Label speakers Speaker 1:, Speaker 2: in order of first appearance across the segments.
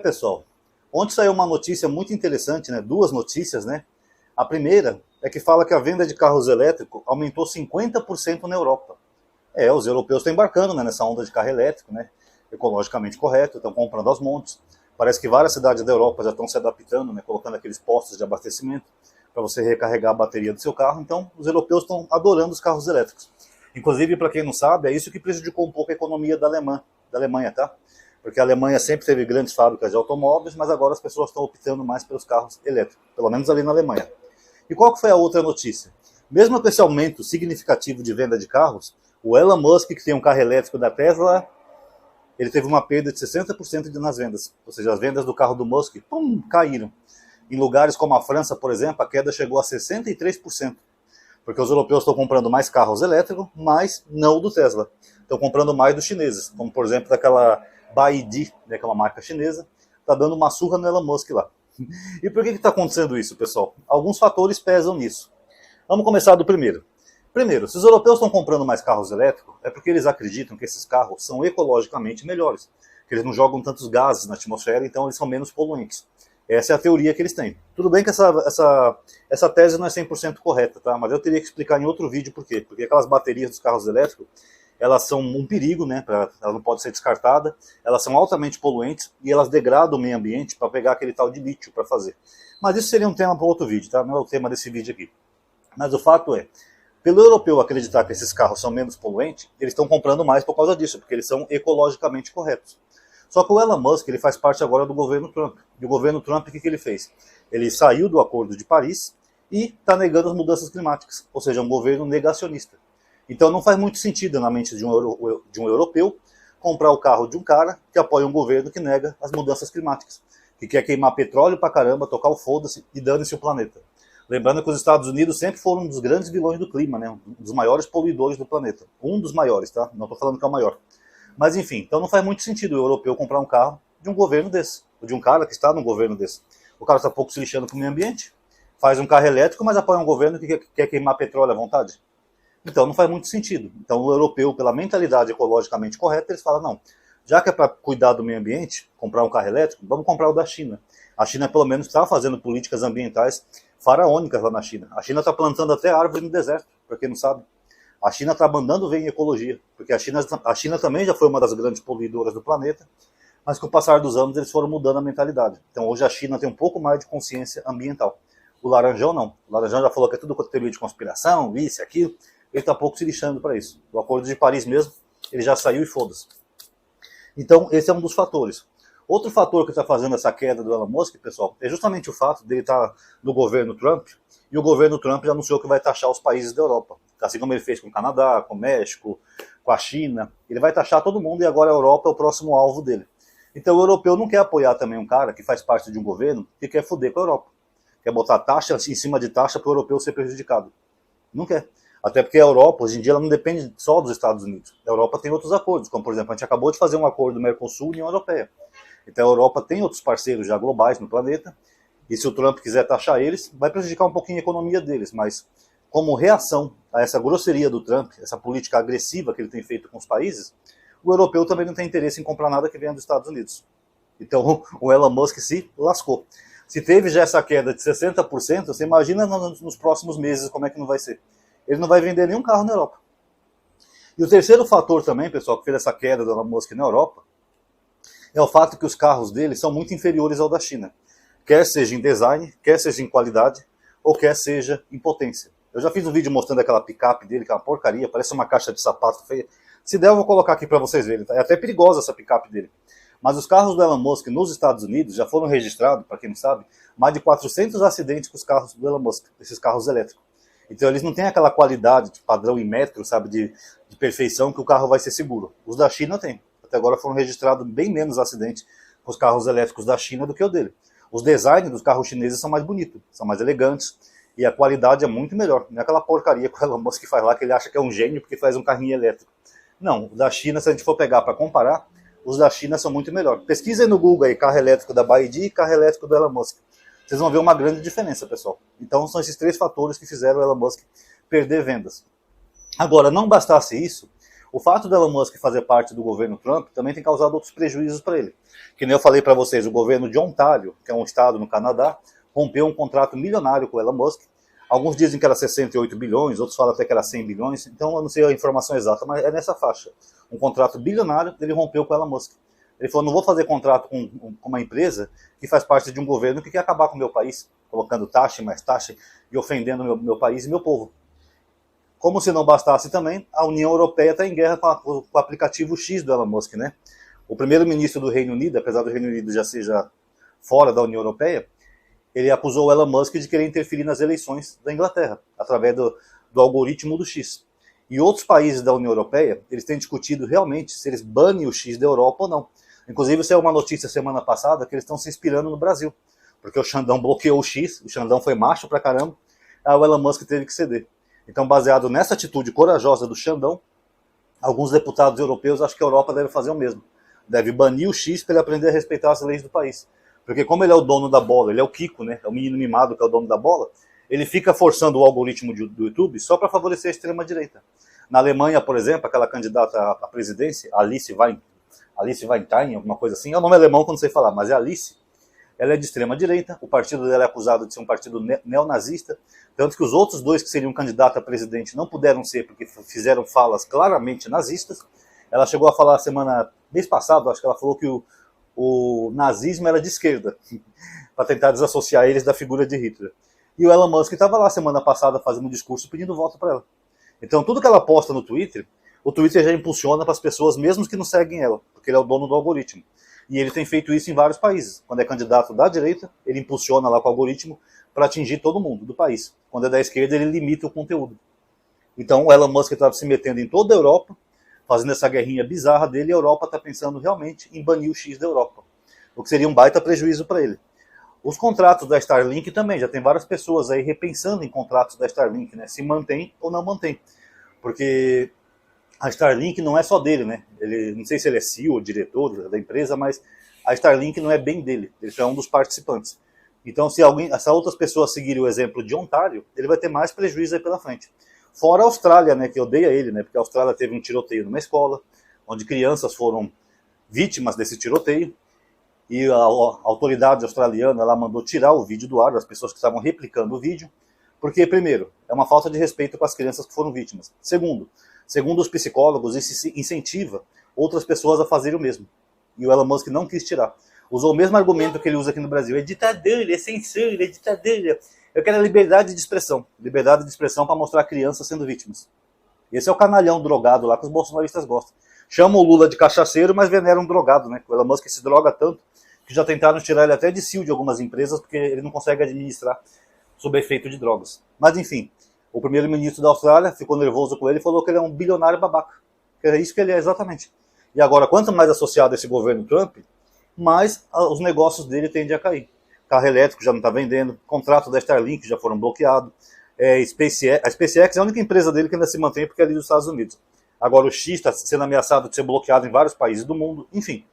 Speaker 1: Pessoal, ontem saiu uma notícia muito interessante, né? Duas notícias, né? A primeira é que fala que a venda de carros elétricos aumentou 50% na Europa. Os europeus estão embarcando, né, nessa onda de carro elétrico, né? Ecologicamente correto, estão comprando aos montes. Parece que várias cidades da Europa já estão se adaptando, né, colocando aqueles postos de abastecimento para você recarregar a bateria do seu carro. Então, os europeus estão adorando os carros elétricos. Inclusive, para quem não sabe, é isso que prejudicou um pouco a economia da Alemanha, tá? Porque a Alemanha sempre teve grandes fábricas de automóveis, mas agora as pessoas estão optando mais pelos carros elétricos, pelo menos ali na Alemanha. E qual que foi a outra notícia? Mesmo com esse aumento significativo de venda de carros, o Elon Musk, que tem um carro elétrico da Tesla, ele teve uma perda de 60% nas vendas. Ou seja, as vendas do carro do Musk, caíram. Em lugares como a França, por exemplo, a queda chegou a 63%. Porque os europeus estão comprando mais carros elétricos, mas não do Tesla. Estão comprando mais dos chineses, como por exemplo daquela BYD, daquela marca chinesa, está dando uma surra no Elon Musk lá. E por que está acontecendo isso, pessoal? Alguns fatores pesam nisso. Vamos começar do primeiro. Primeiro, se os europeus estão comprando mais carros elétricos, é porque eles acreditam que esses carros são ecologicamente melhores, que eles não jogam tantos gases na atmosfera, então eles são menos poluentes. Essa é a teoria que eles têm. Tudo bem que essa tese não é 100% correta, tá? Mas eu teria que explicar em outro vídeo por quê. Porque aquelas baterias dos carros elétricos, elas são um perigo, né? Ela não pode ser descartada, elas são altamente poluentes e elas degradam o meio ambiente para pegar aquele tal de lítio para fazer. Mas isso seria um tema para outro vídeo, tá? Não é o tema desse vídeo aqui. Mas o fato é, pelo europeu acreditar que esses carros são menos poluentes, eles estão comprando mais por causa disso, porque eles são ecologicamente corretos. Só que o Elon Musk ele faz parte agora do governo Trump. E o governo Trump, o que ele fez? Ele saiu do Acordo de Paris e está negando as mudanças climáticas, ou seja, um governo negacionista. Então não faz muito sentido na mente de um europeu comprar o carro de um cara que apoia um governo que nega as mudanças climáticas, que quer queimar petróleo pra caramba, tocar o foda-se e dane-se o planeta. Lembrando que os Estados Unidos sempre foram um dos grandes vilões do clima, né? Um dos maiores poluidores do planeta. Um dos maiores, tá? Não estou falando que é o maior. Mas enfim, então não faz muito sentido o europeu comprar um carro de um governo desse, ou de um cara que está num governo desse. O cara está pouco se lixando com o meio ambiente, faz um carro elétrico, mas apoia um governo que quer queimar petróleo à vontade. Então não faz muito sentido. Então o europeu, pela mentalidade ecologicamente correta, eles falam, não, já que é para cuidar do meio ambiente, comprar um carro elétrico, vamos comprar o da China. A China pelo menos está fazendo políticas ambientais faraônicas lá na China. A China está plantando até árvore no deserto, para quem não sabe. A China está mandando ver em ecologia, porque a China também já foi uma das grandes poluidoras do planeta, mas com o passar dos anos eles foram mudando a mentalidade. Então hoje a China tem um pouco mais de consciência ambiental. O Laranjão não. O Laranjão já falou que é tudo teoria de conspiração, isso, aquilo. Ele está pouco se lixando para isso. O Acordo de Paris mesmo, ele já saiu e foda-se. Então esse é um dos fatores. Outro fator que está fazendo essa queda do Elon Musk, pessoal, é justamente o fato dele estar no governo Trump, e o governo Trump já anunciou que vai taxar os países da Europa. Assim como ele fez com o Canadá, com o México, com a China. Ele vai taxar todo mundo e agora a Europa é o próximo alvo dele. Então o europeu não quer apoiar também um cara que faz parte de um governo que quer foder com a Europa. Quer botar taxa em cima de taxa para o europeu ser prejudicado. Não quer. Até porque a Europa, hoje em dia, ela não depende só dos Estados Unidos. A Europa tem outros acordos, como por exemplo, a gente acabou de fazer um acordo do Mercosul e União Europeia. Então a Europa tem outros parceiros já globais no planeta, e se o Trump quiser taxar eles, vai prejudicar um pouquinho a economia deles, mas como reação a essa grosseria do Trump, essa política agressiva que ele tem feito com os países, o europeu também não tem interesse em comprar nada que venha dos Estados Unidos. Então o Elon Musk se lascou. Se teve já essa queda de 60%, você imagina nos próximos meses como é que não vai ser. Ele não vai vender nenhum carro na Europa. E o terceiro fator também, pessoal, que fez essa queda do Elon Musk na Europa, é o fato que os carros dele são muito inferiores ao da China. Quer seja em design, quer seja em qualidade, ou quer seja em potência. Eu já fiz um vídeo mostrando aquela picape dele, que é uma porcaria, parece uma caixa de sapato feia. Se der, eu vou colocar aqui para vocês verem. É até perigosa essa picape dele. Mas os carros do Elon Musk nos Estados Unidos já foram registrados, para quem não sabe, mais de 400 acidentes com os carros do Elon Musk, esses carros elétricos. Então eles não têm aquela qualidade de padrão em metro, sabe, de perfeição que o carro vai ser seguro. Os da China têm. Até agora foram registrados bem menos acidentes com os carros elétricos da China do que o dele. Os designs dos carros chineses são mais bonitos, são mais elegantes, e a qualidade é muito melhor. Não é aquela porcaria que o Elon Musk faz lá, que ele acha que é um gênio porque faz um carrinho elétrico. Não, os da China, se a gente for pegar para comparar, os da China são muito melhor. Pesquisem no Google aí, carro elétrico da BYD e carro elétrico do Elon Musk. Vocês vão ver uma grande diferença, pessoal. Então são esses três fatores que fizeram o Elon Musk perder vendas. Agora, não bastasse isso, O fato do Elon Musk fazer parte do governo Trump também tem causado outros prejuízos para ele. Que nem eu falei para vocês, o governo de Ontário, que é um estado no Canadá, rompeu um contrato milionário com o Elon Musk. Alguns dizem que era 68 bilhões, outros falam até que era 100 bilhões, então eu não sei a informação exata, mas é nessa faixa. Um contrato bilionário, ele rompeu com o Elon Musk. Ele falou, não vou fazer contrato com uma empresa que faz parte de um governo que quer acabar com o meu país, colocando taxa e mais taxa e ofendendo meu país e meu povo. Como se não bastasse também, a União Europeia está em guerra com o aplicativo X do Elon Musk, né? O primeiro-ministro do Reino Unido, apesar do Reino Unido já seja fora da União Europeia, ele acusou o Elon Musk de querer interferir nas eleições da Inglaterra, através do algoritmo do X. E outros países da União Europeia, eles têm discutido realmente se eles banem o X da Europa ou não. Inclusive, saiu uma notícia semana passada que eles estão se inspirando no Brasil, porque o Xandão bloqueou o X, o Xandão foi macho pra caramba, aí o Elon Musk teve que ceder. Então, baseado nessa atitude corajosa do Xandão, alguns deputados europeus acham que a Europa deve fazer o mesmo. Deve banir o X para ele aprender a respeitar as leis do país. Porque como ele é o dono da bola, ele é o Kiko, né? É o menino mimado que é o dono da bola, ele fica forçando o algoritmo do YouTube só para favorecer a extrema-direita. Na Alemanha, por exemplo, aquela candidata à presidência, Alice Weinstein, alguma coisa assim, é o nome alemão que eu não sei falar, mas é Alice. Ela é de extrema-direita, o partido dela é acusado de ser um partido neonazista, tanto que os outros dois que seriam candidatos a presidente não puderam ser porque fizeram falas claramente nazistas. Ela chegou a falar mês passado, acho que ela falou que o nazismo era de esquerda, para tentar desassociar eles da figura de Hitler. E o Elon Musk estava lá semana passada fazendo um discurso pedindo voto para ela. Então tudo que ela posta no Twitter, o Twitter já impulsiona para as pessoas mesmo que não seguem ela, porque ele é o dono do algoritmo. E ele tem feito isso em vários países. Quando é candidato da direita, ele impulsiona lá com o algoritmo para atingir todo mundo do país. Quando é da esquerda, ele limita o conteúdo. Então o Elon Musk está se metendo em toda a Europa, fazendo essa guerrinha bizarra dele, e a Europa está pensando realmente em banir o X da Europa, o que seria um baita prejuízo para ele. Os contratos da Starlink também, já tem várias pessoas aí repensando em contratos da Starlink, né? Se mantém ou não mantém. Porque a Starlink não é só dele, né? Não sei se ele é CEO ou diretor da empresa, mas a Starlink não é bem dele, ele é um dos participantes. Então, se outras pessoas seguirem o exemplo de Ontário, ele vai ter mais prejuízo aí pela frente. Fora a Austrália, né, que odeia ele, né, porque a Austrália teve um tiroteio numa escola, onde crianças foram vítimas desse tiroteio, e a autoridade australiana lá mandou tirar o vídeo do ar, das pessoas que estavam replicando o vídeo, porque, primeiro, é uma falta de respeito com as crianças que foram vítimas. Segundo os psicólogos, isso incentiva outras pessoas a fazerem o mesmo. E o Elon Musk não quis tirar. Usou o mesmo argumento que ele usa aqui no Brasil. É ditadura, é censura, é ditadura. Eu quero a liberdade de expressão. Liberdade de expressão para mostrar crianças sendo vítimas. Esse é o canalhão drogado lá que os bolsonaristas gostam. Chamam o Lula de cachaceiro, mas veneram um drogado, né? O Elon Musk se droga tanto que já tentaram tirar ele até de CEO de algumas empresas porque ele não consegue administrar sob efeito de drogas. Mas enfim, o primeiro-ministro da Austrália ficou nervoso com ele e falou que ele é um bilionário babaca. Que é isso que ele é exatamente. E agora, quanto mais associado a esse governo Trump, mais os negócios dele tendem a cair. Carro elétrico já não está vendendo, contrato da Starlink já foram bloqueados, a SpaceX é a única empresa dele que ainda se mantém porque é ali dos Estados Unidos. Agora o X está sendo ameaçado de ser bloqueado em vários países do mundo. Enfim,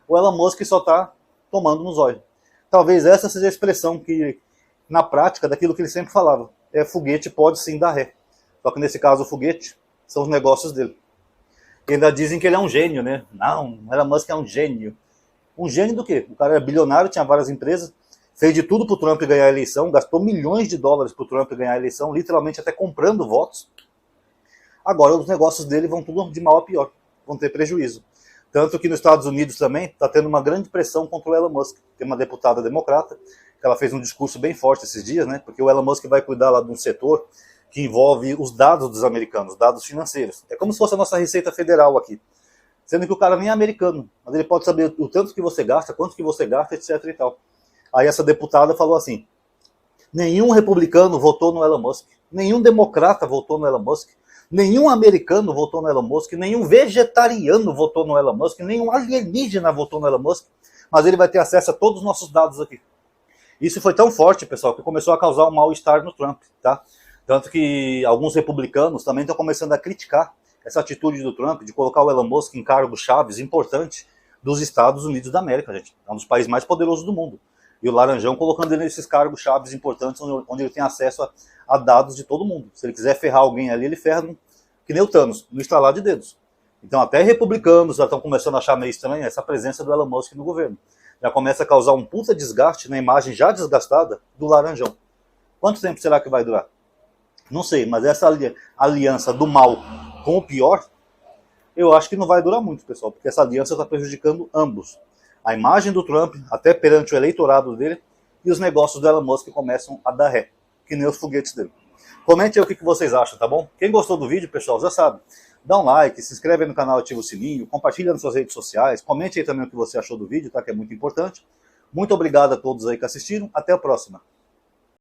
Speaker 1: o Elon Musk só está tomando nos olhos. Talvez essa seja a expressão que, na prática, daquilo que ele sempre falava. Foguete pode sim dar ré. Só que nesse caso o foguete são os negócios dele. E ainda dizem que ele é um gênio, né? Não, o Elon Musk é um gênio. Um gênio do quê? O cara era bilionário, tinha várias empresas, fez de tudo para o Trump ganhar a eleição, gastou milhões de dólares para o Trump ganhar a eleição, literalmente até comprando votos. Agora os negócios dele vão tudo de mal a pior, vão ter prejuízo. Tanto que nos Estados Unidos também está tendo uma grande pressão contra o Elon Musk. Tem uma deputada democrata, que ela fez um discurso bem forte esses dias, né? Porque o Elon Musk vai cuidar lá de um setor que envolve os dados dos americanos, dados financeiros. É como se fosse a nossa Receita Federal aqui. Sendo que o cara nem é americano, mas ele pode saber o tanto que você gasta, quanto que você gasta, etc e tal. Aí essa deputada falou assim, nenhum republicano votou no Elon Musk, nenhum democrata votou no Elon Musk, nenhum americano votou no Elon Musk, nenhum vegetariano votou no Elon Musk, nenhum alienígena votou no Elon Musk, mas ele vai ter acesso a todos os nossos dados aqui. Isso foi tão forte, pessoal, que começou a causar um mal-estar no Trump, tá? Tanto que alguns republicanos também estão começando a criticar essa atitude do Trump de colocar o Elon Musk em cargos chaves importantes dos Estados Unidos da América, gente. É um dos países mais poderosos do mundo. E o Laranjão colocando ele nesses cargos chaves importantes, onde ele tem acesso a dados de todo mundo. Se ele quiser ferrar alguém ali, ele ferra, que nem o Thanos, no estalar de dedos. Então até republicanos já estão começando a achar meio estranha essa presença do Elon Musk no governo. Já começa a causar um puta desgaste na imagem já desgastada do Laranjão. Quanto tempo será que vai durar? Não sei, mas essa aliança do mal com o pior, eu acho que não vai durar muito, pessoal, porque essa aliança está prejudicando ambos. A imagem do Trump, até perante o eleitorado dele, e os negócios do Elon Musk começam a dar ré, que nem os foguetes dele. Comente aí o que vocês acham, tá bom? Quem gostou do vídeo, pessoal, já sabe. Dá um like, se inscreve aí no canal, ativa o sininho, compartilha nas suas redes sociais, comente aí também o que você achou do vídeo, tá? Que é muito importante. Muito obrigado a todos aí que assistiram, até a próxima.